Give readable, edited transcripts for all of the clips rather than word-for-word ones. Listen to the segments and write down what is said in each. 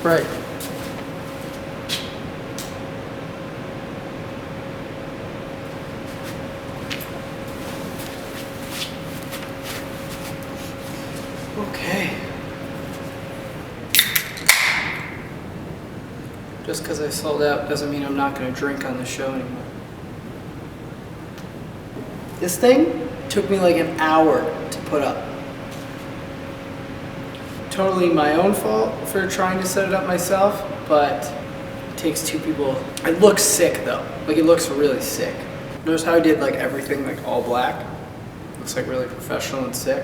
Right. Okay. Just because I sold out doesn't mean I'm not going to drink on the show anymore. This thing took me like an hour to put up. Totally my own fault for trying to set it up myself, but it takes two people. It looks sick though. Like it looks really sick. Notice how I did like everything like all black? Looks like really professional and sick.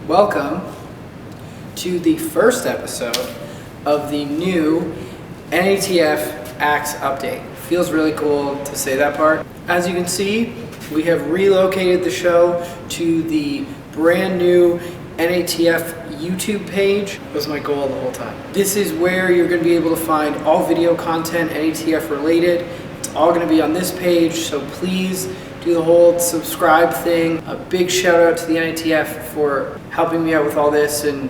Welcome to the first episode of the new NATF Axe update. Feels really cool to say that part. As you can see, we have relocated the show to the brand new NATF YouTube page. That was my goal the whole time. This is where you're going to be able to find all video content NATF related. It's all going to be on this page, so please do the whole subscribe thing. A big shout out to the NATF for helping me out with all this and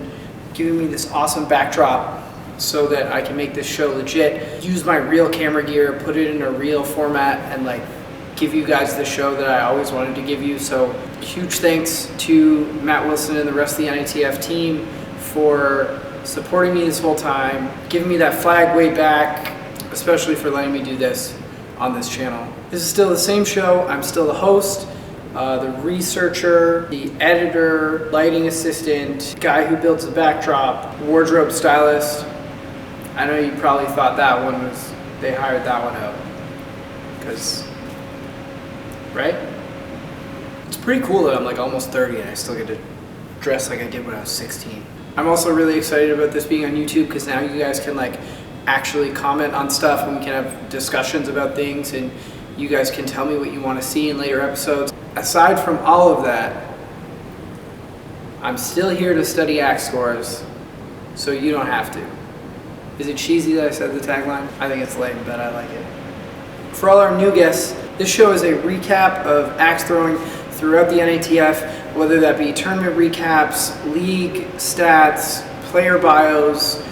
giving me this awesome backdrop so that I can make this show legit. Use my real camera gear, put it in a real format, and like give you guys the show that I always wanted to give you. So huge thanks to Matt Wilson and the rest of the NATF team for supporting me this whole time, giving me that flag way back, especially for letting me do this on this channel. This is still the same show. I'm still the host, the researcher, the editor, lighting assistant, guy who builds the backdrop, wardrobe stylist. I know you probably thought that one was, they hired that one out, because, right? It's pretty cool that I'm like almost 30 and I still get to dress like I did when I was 16. I'm also really excited about this being on YouTube because now you guys can like actually comment on stuff and we can have discussions about things and you guys can tell me what you want to see in later episodes. Aside from all of that, I'm still here to study axe scores, so you don't have to. Is it cheesy that I said the tagline? I think it's lame, but I like it. For all our new guests, this show is a recap of axe throwing throughout the NATF, whether that be tournament recaps, league stats, player bios,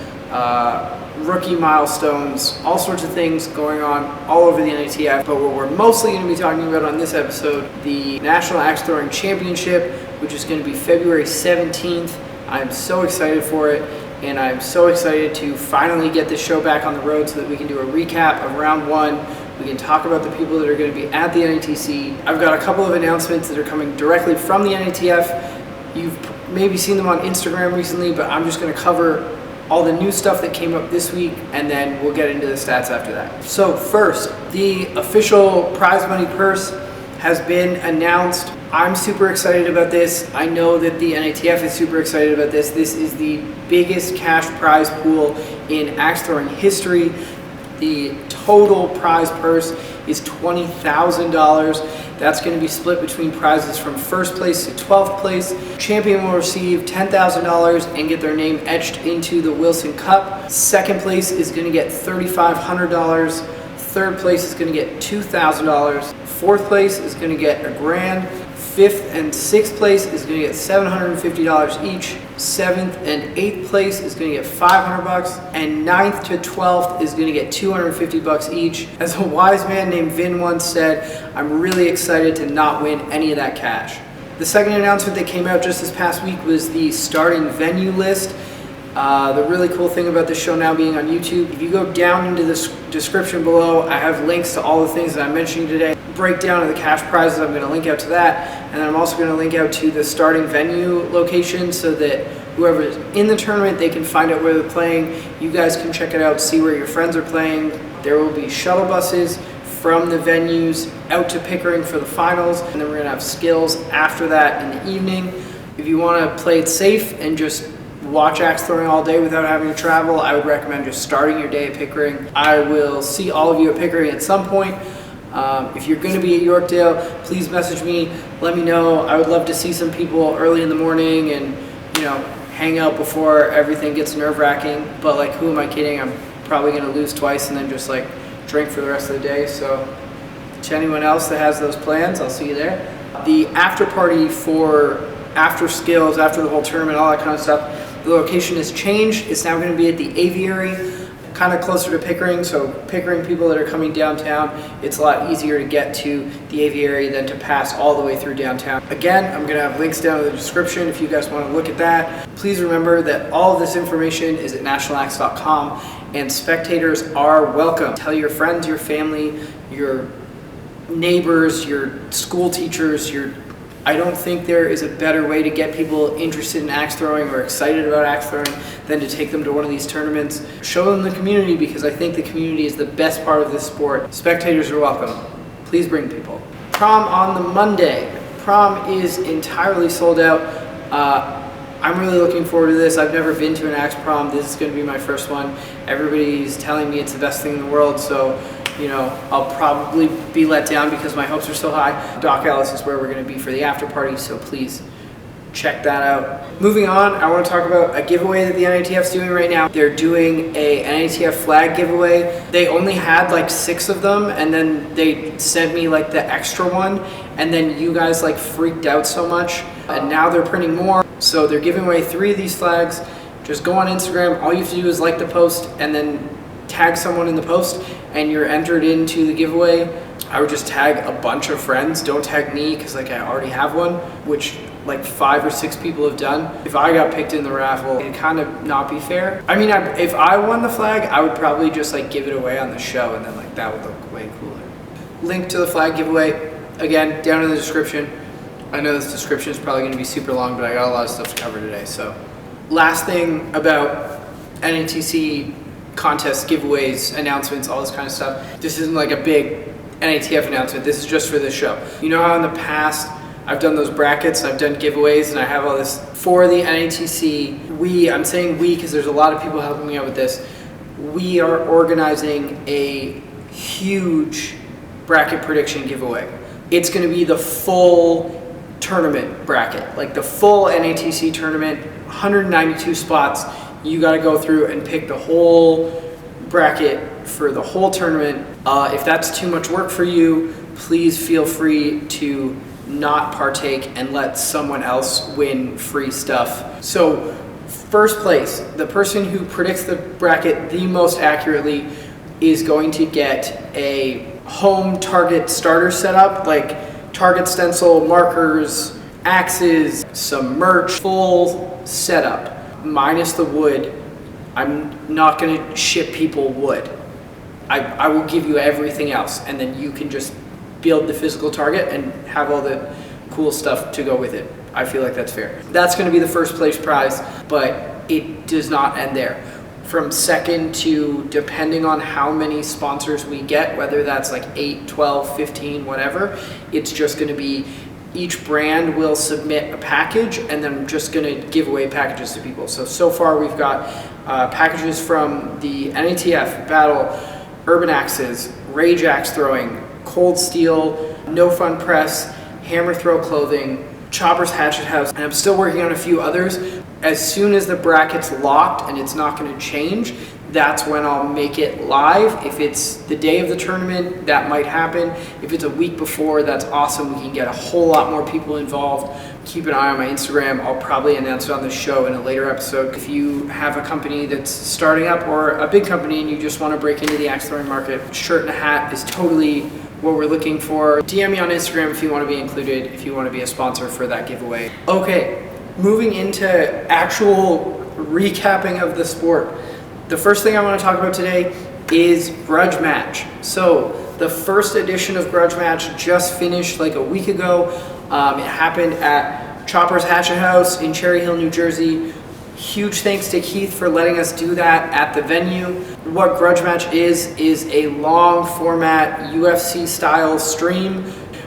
rookie milestones, all sorts of things going on all over the NATF. But what we're mostly going to be talking about on this episode, the National Axe Throwing Championship, which is going to be February 17th. I'm so excited for it, and I'm so excited to finally get this show back on the road so that we can do a recap of round one. We can talk about the people that are going to be at the NATC. I've got a couple of announcements that are coming directly from the NATF. You've maybe seen them on Instagram recently, but I'm just going to cover all the new stuff that came up this week, and then we'll get into the stats after that. So first, the official prize money purse has been announced. I'm super excited about this. I know that the NATF is super excited about this. This is the biggest cash prize pool in axe throwing history. The total prize purse is $20,000. That's going to be split between prizes from first place to 12th place. Champion will receive $10,000 and get their name etched into the Wilson Cup. Second place is going to get $3,500. Third place is going to get $2,000. Fourth place is going to get $1,000. Fifth and sixth place is going to get $750 each. Seventh and eighth place is going to get $500, and ninth to 12th is going to get $250 each. As a wise man named Vin once said, I'm really excited to not win any of that cash. The second announcement that came out just this past week was the starting venue list. The really cool thing about this show now being on YouTube, if you go down into the description below, I have links to all the things that I'm mentioning today. Breakdown of the cash prizes, I'm going to link out to that, and then I'm also going to link out to the starting venue location so that whoever's in the tournament, they can find out where they're playing. You guys can check it out, see where your friends are playing. There will be shuttle buses from the venues out to Pickering for the finals, and then we're going to have skills after that in the evening. If you want to play it safe and just watch axe throwing all day without having to travel, I would recommend just starting your day at Pickering. I will see all of you at Pickering at some point. If you're going to be at Yorkdale, please message me, let me know. I would love to see some people early in the morning and, you know, hang out before everything gets nerve-wracking. But like, who am I kidding? I'm probably going to lose twice and then just like drink for the rest of the day. So to anyone else that has those plans, I'll see you there. The after party for after skills, after the whole tournament, all that kind of stuff, The location has changed. It's now going to be at the Aviary, kind of closer to Pickering. So Pickering people that are coming downtown, it's a lot easier to get to the Aviary than to pass all the way through downtown. Again, I'm going to have links down in the description if you guys want to look at that. Please remember that all of this information is at nationalaxe.com, and spectators are welcome. Tell your friends, your family, your neighbors, your school teachers, I don't think there is a better way to get people interested in axe throwing or excited about axe throwing than to take them to one of these tournaments. Show them the community, because I think the community is the best part of this sport. Spectators are welcome. Please bring people. Prom on the Monday. Prom is entirely sold out. I'm really looking forward to this. I've never been to an axe prom. This is going to be my first one. Everybody's telling me it's the best thing in the world, so I'll probably be let down because my hopes are so high. Doc Ellis is where we're going to be for the after party, so please check that out. Moving on, I want to talk about a giveaway that the NATF is doing right now. They're doing a NATF flag giveaway. They only had like 6 of them, and then they sent me like the extra one, and then you guys like freaked out so much, and now they're printing more. So they're giving away 3 of these flags. Just go on Instagram. All you have to do is like the post and then tag someone in the post, and you're entered into the giveaway. I would just tag a bunch of friends. Don't tag me, because like I already have one, which like 5 or 6 people have done. If I got picked in the raffle, it'd kind of not be fair. I mean, if I won the flag, I would probably just like give it away on the show, and then like that would look way cooler. Link to the flag giveaway, again, down in the description. I know this description is probably going to be super long, but I got a lot of stuff to cover today. So last thing about NATC contests, giveaways, announcements, all this kind of stuff. This isn't like a big NATF announcement. This is just for this show. You know how in the past I've done those brackets, I've done giveaways, and I have all this for the NATC. I'm saying we because there's a lot of people helping me out with this. We are organizing a huge bracket prediction giveaway. It's going to be the full tournament bracket, like the full NATC tournament, 192 spots. You got to go through and pick the whole bracket for the whole tournament. If that's too much work for you, please feel free to not partake and let someone else win free stuff. So first place, the person who predicts the bracket the most accurately is going to get a home target starter setup, like target stencil, markers, axes, some merch, full setup. Minus the wood. I'm not going to ship people wood. I will give you everything else, and then you can just build the physical target and have all the cool stuff to go with it. I feel like that's fair. That's going to be the first place prize, but it does not end there. From second to, depending on how many sponsors we get, whether that's like 8, 12, 15, whatever, it's just going to be each brand will submit a package, and then I'm just going to give away packages to people. So far we've got packages from the NATF, Battle, Urban Axes, Rage Axe Throwing, Cold Steel, No Fun Press, Hammer Throw Clothing, Chopper's Hatchet House, and I'm still working on a few others. As soon as the bracket's locked and it's not going to change, that's when I'll make it live. If it's the day of the tournament, that might happen. If it's a week before, that's awesome. We can get a whole lot more people involved. Keep an eye on my Instagram. I'll probably announce it on the show in a later episode. If you have a company that's starting up or a big company and you just want to break into the axe throwing market, shirt and a hat is totally what we're looking for. DM me on Instagram if you want to be included, if you want to be a sponsor for that giveaway. Okay, moving into actual recapping of the sport. The first thing I want to talk about today is Grudge Match. So the first edition of Grudge Match just finished like a week ago. It happened at Chopper's Hatchet House in Cherry Hill, New Jersey. Huge thanks to Keith for letting us do that at the venue. What Grudge Match is a long format UFC style stream.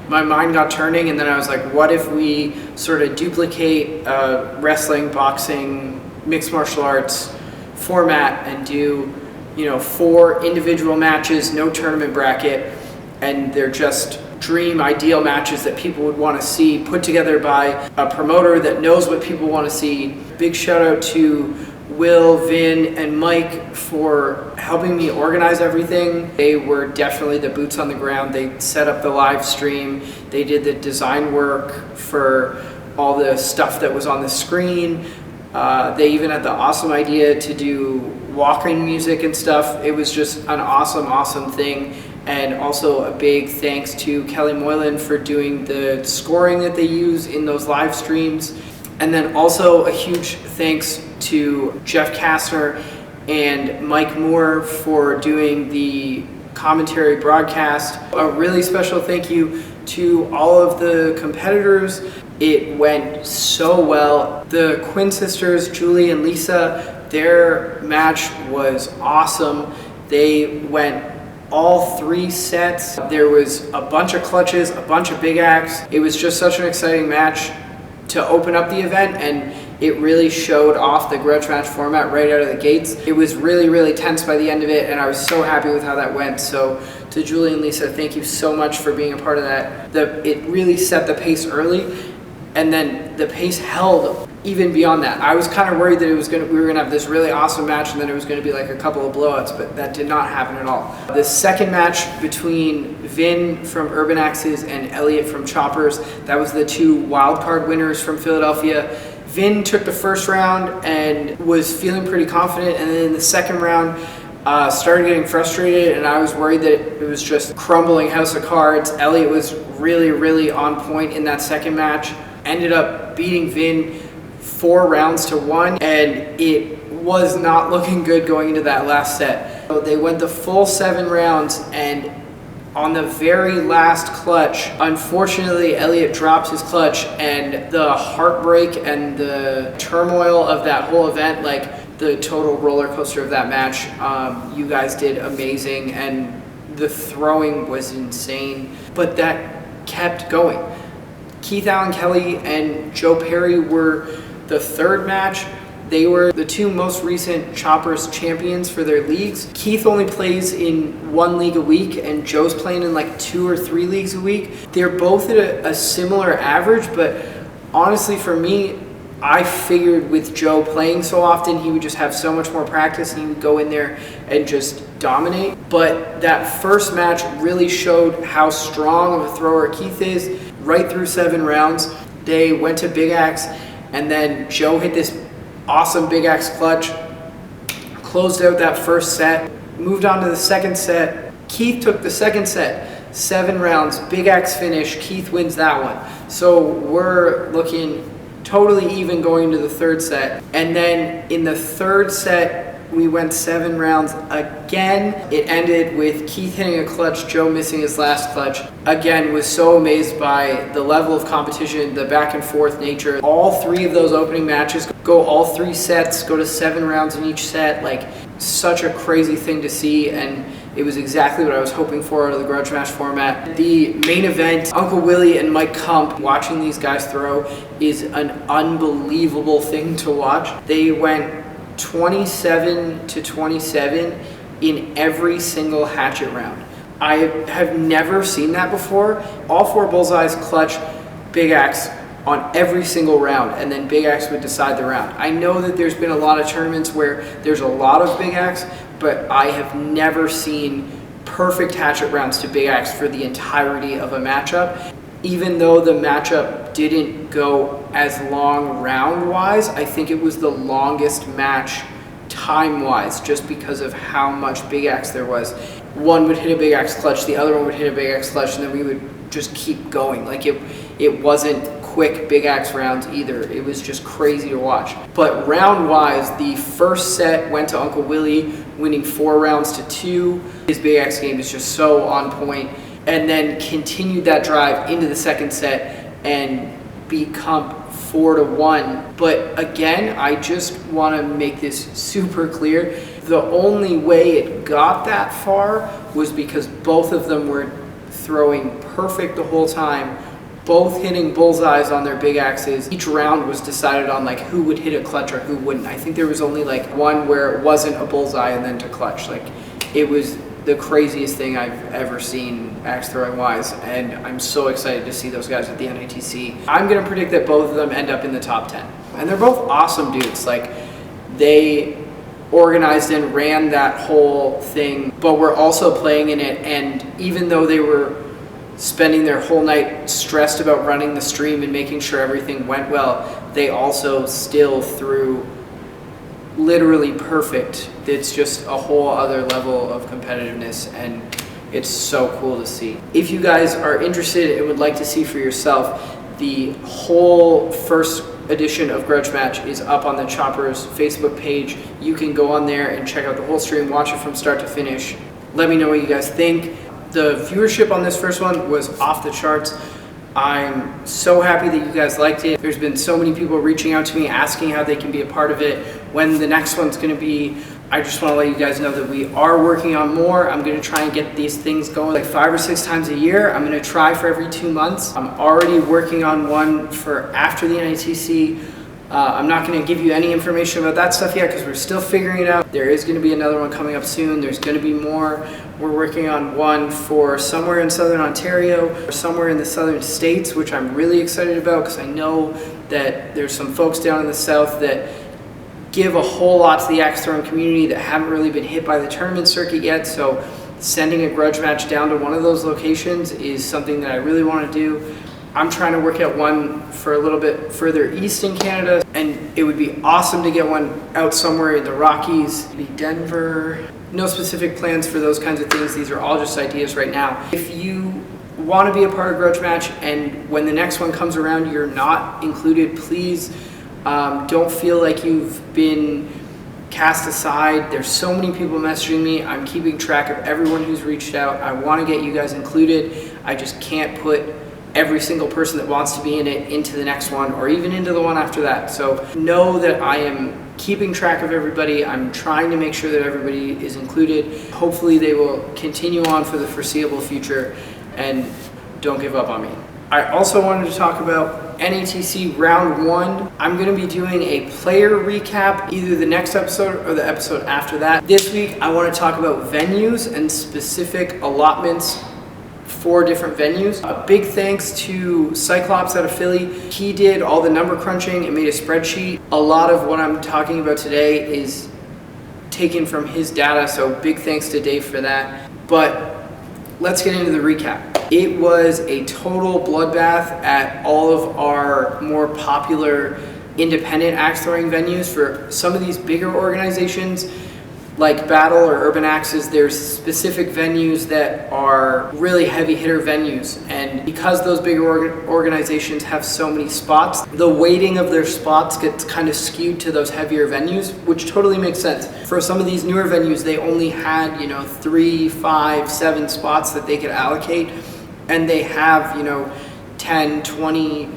My mind got turning, and then I was like, what if we sort of duplicate wrestling, boxing, mixed martial arts format and do 4 individual matches, no tournament bracket, and they're just dream ideal matches that people would want to see, put together by a promoter that knows what people want to see. Big shout out to Will, Vin, and Mike for helping me organize everything. They were definitely the boots on the ground. They set up the live stream. They did the design work for all the stuff that was on the screen. They even had the awesome idea to do walking music and stuff. It was just an awesome thing. And also a big thanks to Kelly Moreland for doing the scoring that they use in those live streams. And then also a huge thanks to Jeff Kastner and Mike Moore for doing the commentary broadcast. A really special thank you to all of the competitors. It went so well. The Quinn sisters, Julie and Lisa, their match was awesome. They went all 3 sets. There was a bunch of clutches, a bunch of big acts. It was just such an exciting match to open up the event, and it really showed off the grudge match format right out of the gates. It was really tense by the end of it, and I was so happy with how that went. So to Julie and Lisa, thank you so much for being a part of that. It really set the pace early, and then the pace held even beyond that. I was kind of worried that we were gonna have this really awesome match and then it was gonna be like a couple of blowouts, but that did not happen at all. The second match between Vin from Urban Axes and Elliot from Choppers, that was the 2 wildcard winners from Philadelphia. Vin took the first round and was feeling pretty confident, and then in the second round started getting frustrated, and I was worried that it was just crumbling house of cards. Elliot was really on point in that second match. Ended up beating Vin 4 rounds to 1, and it was not looking good going into that last set. So they went the full 7 rounds, and on the very last clutch, unfortunately, Elliot drops his clutch, and the heartbreak and the turmoil of that whole event, like the total roller coaster of that match, you guys did amazing, and the throwing was insane, but that kept going. Keith Allen Kelly and Joe Perry were the third match. They were the 2 most recent Choppers champions for their leagues. Keith only plays in 1 league a week, and Joe's playing in like 2 or 3 leagues a week. They're both at a similar average, but honestly for me, I figured with Joe playing so often, he would just have so much more practice and he would go in there and just dominate. But that first match really showed how strong of a thrower Keith is. Right through 7 rounds, they went to Big Axe, and then Joe hit this awesome Big Axe clutch, closed out that first set, moved on to the second set. Keith took the second set, 7 rounds, Big Axe finish, Keith wins that one. So we're looking totally even going to the third set. And then in the third set, we went 7 rounds again. It ended with Keith hitting a clutch, Joe missing his last clutch. Again, was so amazed by the level of competition, the back and forth nature. All 3 of those opening matches go all 3 sets, go to 7 rounds in each set. Like, such a crazy thing to see, and it was exactly what I was hoping for out of the grudge match format. The main event, Uncle Willie and Mike Kump, watching these guys throw is an unbelievable thing to watch. They went 27 to 27 in every single hatchet round. I have never seen that before. All 4 bullseyes clutch Big Axe on every single round, and then Big Axe would decide the round. I know that there's been a lot of tournaments where there's a lot of Big Axe, but I have never seen perfect hatchet rounds to Big Axe for the entirety of a matchup. Even though the matchup didn't go as long round-wise, I think it was the longest match time-wise, just because of how much Big Axe there was. One would hit a Big Axe clutch, the other one would hit a Big Axe clutch, and then we would just keep going. Like, it wasn't quick Big Axe rounds either. It was just crazy to watch. But round-wise, the first set went to Uncle Willie, winning 4 rounds to 2. His Big Axe game is just so on point. And then continued that drive into the second set and beat Kump 4 to 1. But again, I just want to make this super clear. The only way it got that far was because both of them were throwing perfect the whole time, both hitting bullseyes on their Big Axes. Each round was decided on like who would hit a clutch or who wouldn't. I think there was only like one where it wasn't a bullseye and then to clutch. Like, it was the craziest thing I've ever seen axe throwing wise, and I'm so excited to see those guys at the NATC. I'm gonna predict that both of them end up in the top 10. And they're both awesome dudes. Like, they organized and ran that whole thing, but were also playing in it, and even though they were spending their whole night stressed about running the stream and making sure everything went well, they also still threw literally perfect. It's just a whole other level of competitiveness, and it's so cool to see. If you guys are interested and would like to see for yourself, the whole first edition of Grudge Match is up on the Choppers Facebook page. You can go on there and check out the whole stream, watch it from start to finish. Let me know what you guys think. The viewership on this first one was off the charts. I'm so happy that you guys liked it. There's been so many people reaching out to me asking how they can be a part of it, when the next one's going to be. I just want to let you guys know that we are working on more. I'm going to try and get these things going like 5 or 6 times a year. I'm going to try for every 2 months. I'm already working on one for after the NATC. I'm not going to give you any information about that stuff yet because we're still figuring it out. There is going to be another one coming up soon. There's going to be more. We're working on one for somewhere in Southern Ontario, or somewhere in the Southern States, which I'm really excited about because I know that there's some folks down in the South that give a whole lot to the axe throwing community that haven't really been hit by the tournament circuit yet. So sending a grudge match down to one of those locations is something that I really want to do. I'm trying to work out one for a little bit further east in Canada, and it would be awesome to get one out somewhere in the Rockies, maybe Denver. No specific plans for those kinds of things. These are all just ideas right now. If you want to be a part of Grudge Match and when the next one comes around you're not included, please don't feel like you've been cast aside. There's so many people messaging me. I'm keeping track of everyone who's reached out. I want to get you guys included. I just can't put every single person that wants to be in it into the next one or even into the one after that. So know that I am keeping track of everybody. I'm trying to make sure that everybody is included. Hopefully they will continue on for the foreseeable future, and don't give up on me. I also wanted to talk about NATC Round 1. I'm going to be doing a player recap, either the next episode or the episode after that. This week I want to talk about venues and specific allotments for different venues. A big thanks to Cyclops out of Philly. He did all the number crunching and made a spreadsheet. A lot of what I'm talking about today is taken from his data, so big thanks to Dave for that. But let's get into the recap. It was a total bloodbath at all of our more popular independent axe throwing venues. For some of these bigger organizations like Battle or Urban Axes, there's specific venues that are really heavy hitter venues, and because those bigger organizations have so many spots, the weighting of their spots gets kind of skewed to those heavier venues, which totally makes sense. For some of these newer venues, they only had 3, 5, 7 spots that they could allocate, and they have 10, 20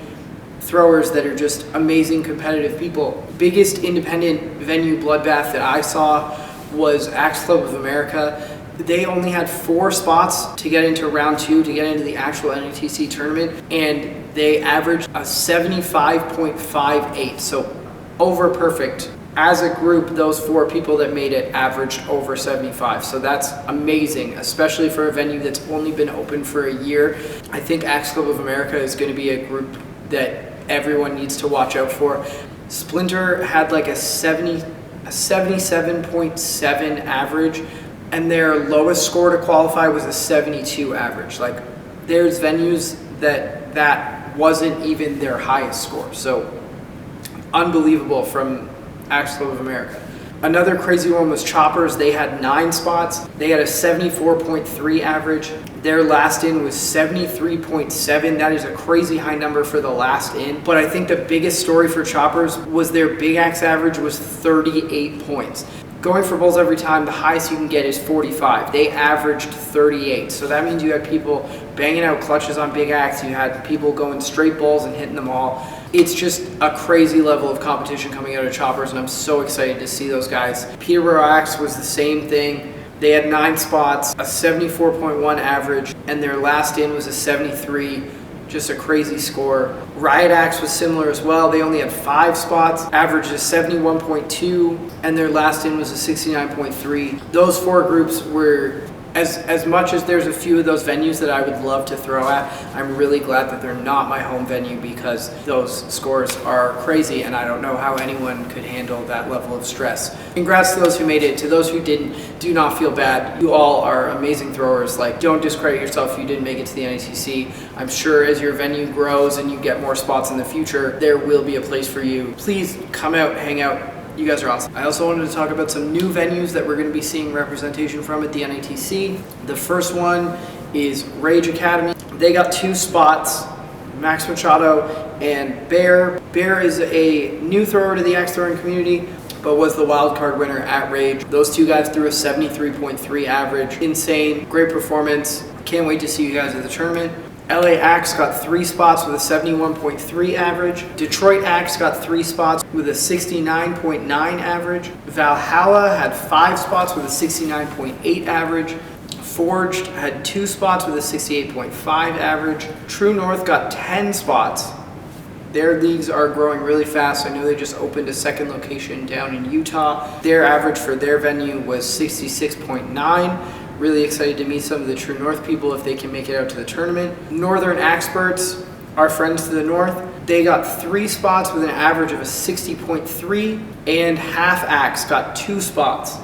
throwers that are just amazing competitive people. Biggest independent venue bloodbath that I saw was Axe Club of America. They only had 4 spots to get into round 2, to get into the actual NATC tournament, and they averaged a 75.58, so over perfect. As a group, those 4 people that made it averaged over 75, so that's amazing, especially for a venue that's only been open for a year. I think Axe Club of America is going to be a group that everyone needs to watch out for. Splinter had like a 77.7 average, and their lowest score to qualify was a 72 average. Like, there's venues that wasn't even their highest score, so unbelievable from Axe Club of America. Another crazy one was Choppers. They had 9 spots. They had a 74.3 average. Their last in was 73.7. That is a crazy high number for the last in. But I think the biggest story for Choppers was their big axe average was 38 points. Going for bulls every time, the highest you can get is 45. They averaged 38. So that means you had people banging out clutches on big axe. You had people going straight bulls and hitting them all. It's just a crazy level of competition coming out of Choppers, and I'm so excited to see those guys. Peterborough Axe was the same thing. They had 9 spots, a 74.1 average, and their last in was a 73. Just a crazy score. Riot Axe was similar as well. They only had 5 spots, averaged a 71.2, and their last in was a 69.3. Those 4 groups were As much as there's a few of those venues that I would love to throw at, I'm really glad that they're not my home venue, because those scores are crazy and I don't know how anyone could handle that level of stress. Congrats to those who made it. To those who didn't, do not feel bad. You all are amazing throwers. Like, don't discredit yourself if you didn't make it to the NATC. I'm sure as your venue grows and you get more spots in the future, there will be a place for you. Please come out, hang out. You guys are awesome. I also wanted to talk about some new venues that we're going to be seeing representation from at the NATC. The first one is Rage Academy. They got 2 spots, Max Machado and Bear. Bear is a new thrower to the axe throwing community, but was the wild card winner at Rage. Those 2 guys threw a 73.3 average. Insane, great performance. Can't wait to see you guys at the tournament. LA Axe got 3 spots with a 71.3 average. Detroit Axe got 3 spots with a 69.9 average. Valhalla had 5 spots with a 69.8 average. Forged had 2 spots with a 68.5 average. True North got 10 spots. Their leagues are growing really fast. I know they just opened a second location down in Utah. Their average for their venue was 66.9. Really excited to meet some of the True North people if they can make it out to the tournament. Northern Experts, our friends to the north, they got 3 spots with an average of a 60.3, and Half Axe got 2 spots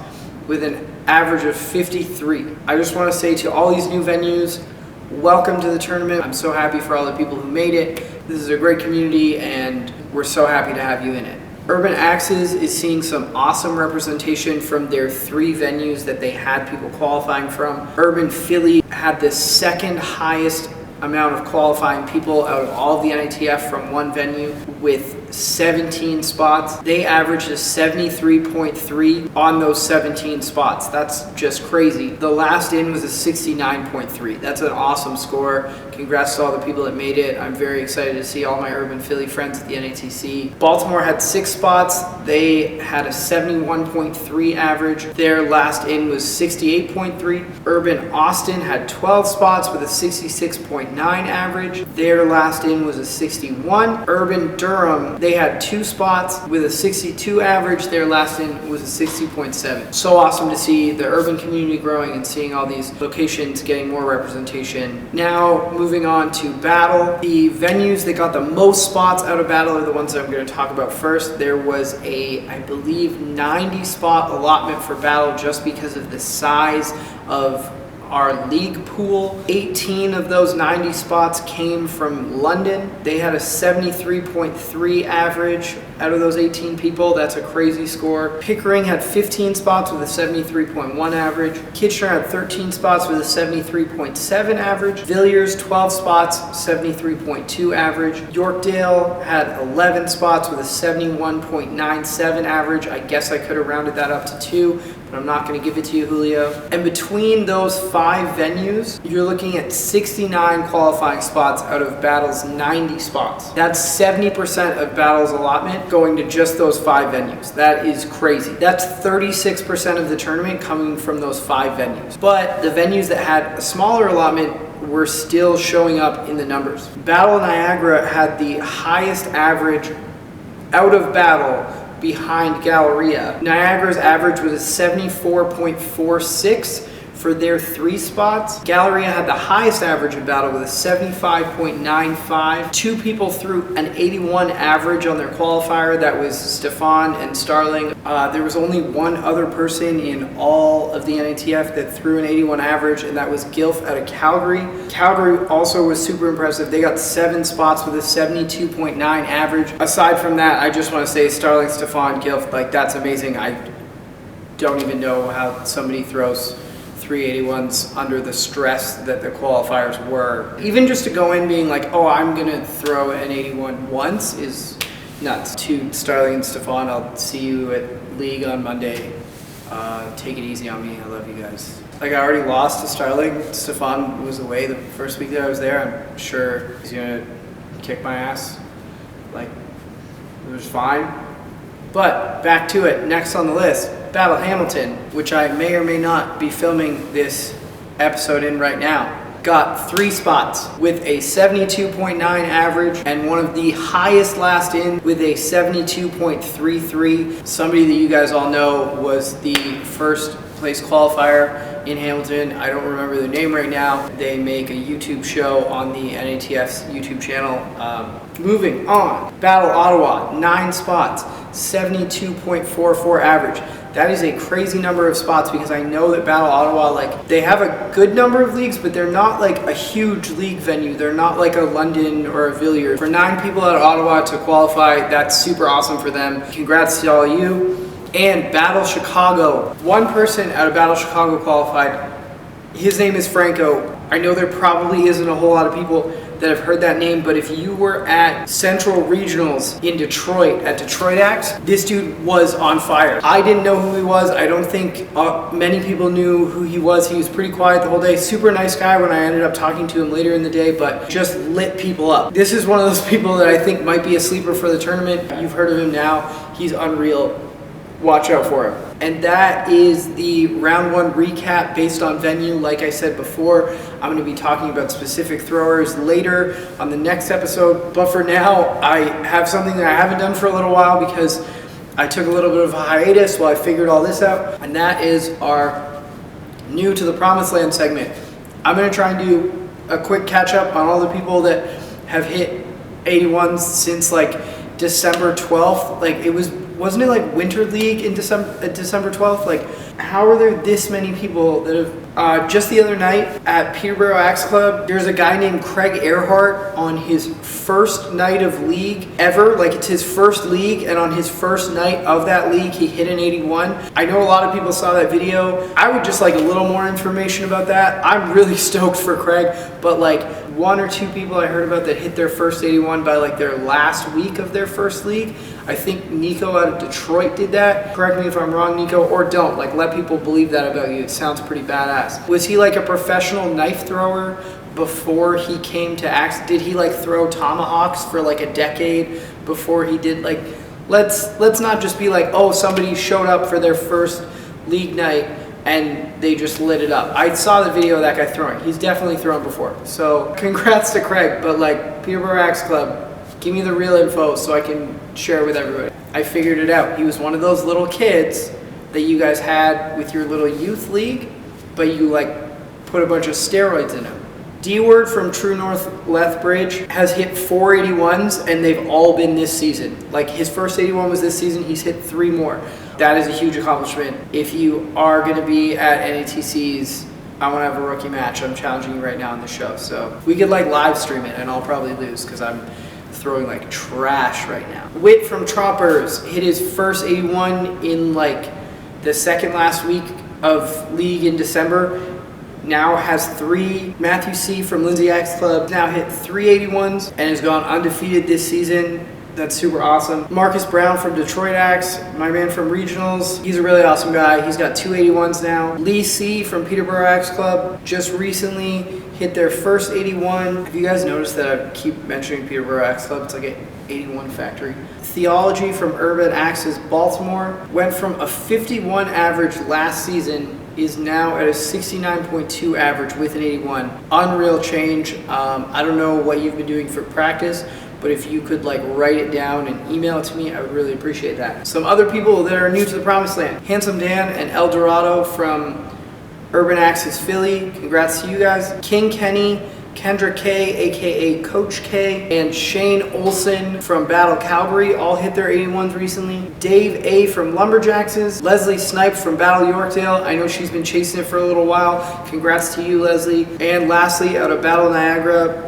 with an average of 53. I just want to say to all these new venues, welcome to the tournament. I'm so happy for all the people who made it. This is a great community and we're so happy to have you in it. Urban Axes is seeing some awesome representation from their 3 venues that they had people qualifying from. Urban Philly had the 2nd highest amount of qualifying people out of all of the NATF from one venue with 17 spots. They averaged a 73.3 on those 17 spots. That's just crazy. The last in was a 69.3. That's an awesome score. Congrats to all the people that made it. I'm very excited to see all my Urban Philly friends at the NATC. Baltimore had 6 spots. They had a 71.3 average. Their last in was 68.3. Urban Austin had 12 spots with a 66.9 average. Their last in was a 61. Urban Durham, they had 2 spots with a 62 average. Their last in was a 60.7. So awesome to see the urban community growing and seeing all these locations getting more representation. Now moving on to Battle. The venues that got the most spots out of Battle are the ones that I'm going to talk about first. There was a, I believe, 90 spot allotment for Battle just because of the size of our league pool. 18 of those 90 spots came from London. They had a 73.3 average out of those 18 people. That's a crazy score. Pickering had 15 spots with a 73.1 average. Kitchener had 13 spots with a 73.7 average. Villiers, 12 spots, 73.2 average. Yorkdale had 11 spots with a 71.97 average. I guess I could have rounded that up to 2. But I'm not going to give it to you, Julio. And between those 5 venues, you're looking at 69 qualifying spots out of Battle's 90 spots. That's 70% of Battle's allotment going to just those 5 venues. That is crazy. That's 36% of the tournament coming from those 5 venues. But the venues that had a smaller allotment were still showing up in the numbers. Battle Niagara had the highest average out of Battle behind Galleria. Niagara's average was a 74.46 for their 3 spots. Galleria had the highest average in Battle with a 75.95. 2 people threw an 81 average on their qualifier. That was Stefan and Starling. There was only one other person in all of the NATF that threw an 81 average, and that was Gilf out of Calgary. Calgary also was super impressive. They got 7 spots with a 72.9 average. Aside from that, I just want to say Starling, Stefan, Gilf, like, that's amazing. I don't even know how somebody throws 381s under the stress that the qualifiers were. Even just to go in being like, oh, I'm gonna throw an 81 once is nuts. To Starling and Stefan, I'll see you at League on Monday. Take it easy on me. I love you guys. Like, I already lost to Starling. Stefan was away the first week that I was there. I'm sure he's gonna kick my ass. Like, it was fine. But back to it. Next on the list, Battle Hamilton, which I may or may not be filming this episode in right now, got 3 spots with a 72.9 average and one of the highest last in with a 72.33. Somebody that you guys all know was the first place qualifier in Hamilton. I don't remember the name right now. They make a YouTube show on the NATF's YouTube channel. Moving on, Battle Ottawa, 9 spots, 72.44 average. That is a crazy number of spots because I know that Battle Ottawa, like, they have a good number of leagues, but they're not like a huge league venue. They're not like a London or a Villiers. For 9 people out of Ottawa to qualify, that's super awesome for them. Congrats to all you. And Battle Chicago, 1 person out of Battle Chicago qualified. His name is Franco. I know there probably isn't a whole lot of people that have heard that name, but if you were at Central Regionals in Detroit, at Detroit Acts, this dude was on fire. I didn't know who he was. I don't think many people knew who he was. He was pretty quiet the whole day. Super nice guy when I ended up talking to him later in the day, but just lit people up. This is one of those people that I think might be a sleeper for the tournament. You've heard of him now. He's unreal. Watch out for him. And that is the round 1 recap based on venue. Like I said before, I'm going to be talking about specific throwers later on the next episode. But for now, I have something that I haven't done for a little while because I took a little bit of a hiatus while I figured all this out. And that is our new to the promised land segment. I'm going to try and do a quick catch up on all the people that have hit 81s since like December 12th. Like wasn't it like Winter League in December 12th? Like, how are there this many people that have, just the other night at Peterborough Axe Club, there's a guy named Craig Earhart on his first night of league ever. Like, it's his first league, and on his first night of that league, he hit an 81. I know a lot of people saw that video. I would just like a little more information about that. I'm really stoked for Craig, but like 1 or 2 people I heard about that hit their first 81 by like their last week of their first league. I think Nico out of Detroit did that. Correct me if I'm wrong, Nico, or don't. Like, let people believe that about you. It sounds pretty badass. Was he like a professional knife thrower before he came to Axe? Did he like throw tomahawks for like a decade before he did like, let's not just be like, oh, somebody showed up for their first league night and they just lit it up. I saw the video of that guy throwing. He's definitely thrown before. So congrats to Craig, but like Peterborough Axe Club, give me the real info so I can share it with everybody. I figured it out. He was one of those little kids that you guys had with your little youth league, but you like put a bunch of steroids in him. D-Word from True North Lethbridge has hit 481s, and they've all been this season. Like, his first 81 was this season. He's hit 3 more. That is a huge accomplishment. If you are going to be at NATC's, I want to have a rookie match. I'm challenging you right now on the show. So we could like live stream it, and I'll probably lose because I'm throwing like trash right now. Whit from Troppers hit his first 81 in like the second last week of league in December. Now has 3. Matthew C. from Lindsay Axe Club now hit 3 81s and has gone undefeated this season. That's super awesome. Marcus Brown from Detroit Axe, my man from Regionals. He's a really awesome guy. He's got 2 81s now. Lee C. from Peterborough Axe Club just recently hit their first 81. Have you guys noticed that I keep mentioning Peterborough Axe Club? It's like an 81 factory. Theology from Urban Axes Baltimore went from a 51 average last season, is now at a 69.2 average with an 81. Unreal change. I don't know what you've been doing for practice, but if you could like write it down and email it to me, I would really appreciate that. Some other people that are new to the promised land. Handsome Dan and El Dorado from Urban Axes Philly. Congrats to you guys. King Kenny, Kendra K, aka Coach K, and Shane Olson from Battle Calgary all hit their 81s recently. Dave A from Lumberjaxes. Leslie Snipe from Battle Yorkdale. I know she's been chasing it for a little while. Congrats to you, Leslie. And lastly, out of Battle Niagara,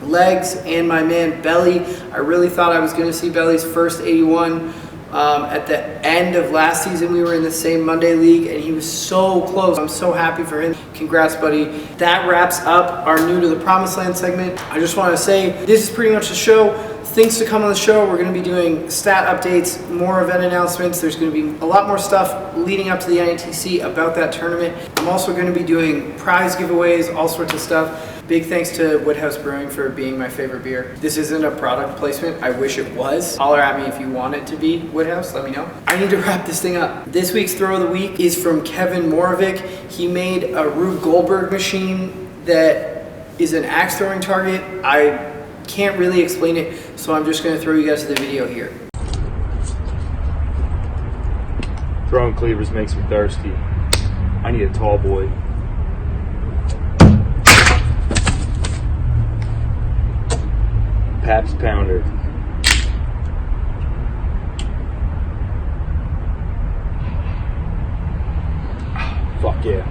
Legs and my man Belly. I really thought I was going to see Belly's first 81 at the end of last season. We were in the same Monday league and he was so close. I'm so happy for him. Congrats, buddy. That wraps up our new to the promised land segment. I just want to say this is pretty much the show. Things to come on the show. We're going to be doing stat updates, more event announcements. There's going to be a lot more stuff leading up to the NATC about that tournament. I'm also going to be doing prize giveaways, all sorts of stuff. Big thanks to Woodhouse Brewing for being my favorite beer. This isn't a product placement. I wish it was. Holler at me if you want it to be Woodhouse. Let me know. I need to wrap this thing up. This week's throw of the week is from Kevin Moravec. He made a Rube Goldberg machine that is an axe throwing target. I can't really explain it, so I'm just going to throw you guys to the video here. Throwing cleavers makes me thirsty. I need a tall boy. Pabst Pounder. Fuck yeah.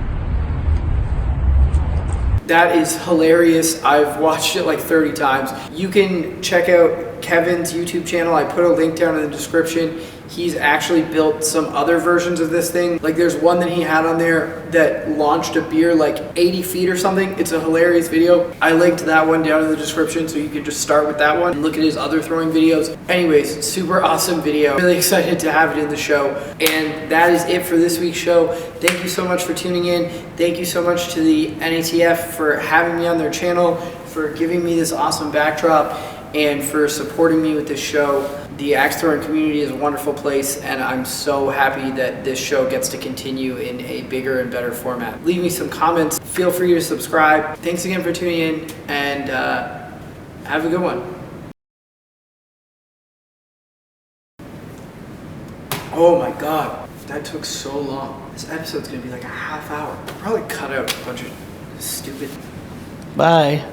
That is hilarious. I've watched it like 30 times. You can check out Kevin's YouTube channel. I put a link down in the description. He's actually built some other versions of this thing. Like there's one that he had on there that launched a beer like 80 feet or something. It's a hilarious video. I linked that one down in the description so you can just start with that one and look at his other throwing videos. Anyways, super awesome video. Really excited to have it in the show. And that is it for this week's show. Thank you so much for tuning in. Thank you so much to the NATF for having me on their channel, for giving me this awesome backdrop, and for supporting me with this show. The axe throwing community is a wonderful place, and I'm so happy that this show gets to continue in a bigger and better format. Leave me some comments. Feel free to subscribe. Thanks again for tuning in, and have a good one. Oh my God, that took so long. This episode's gonna be like a half hour. I'll probably cut out a bunch of stupid. Bye.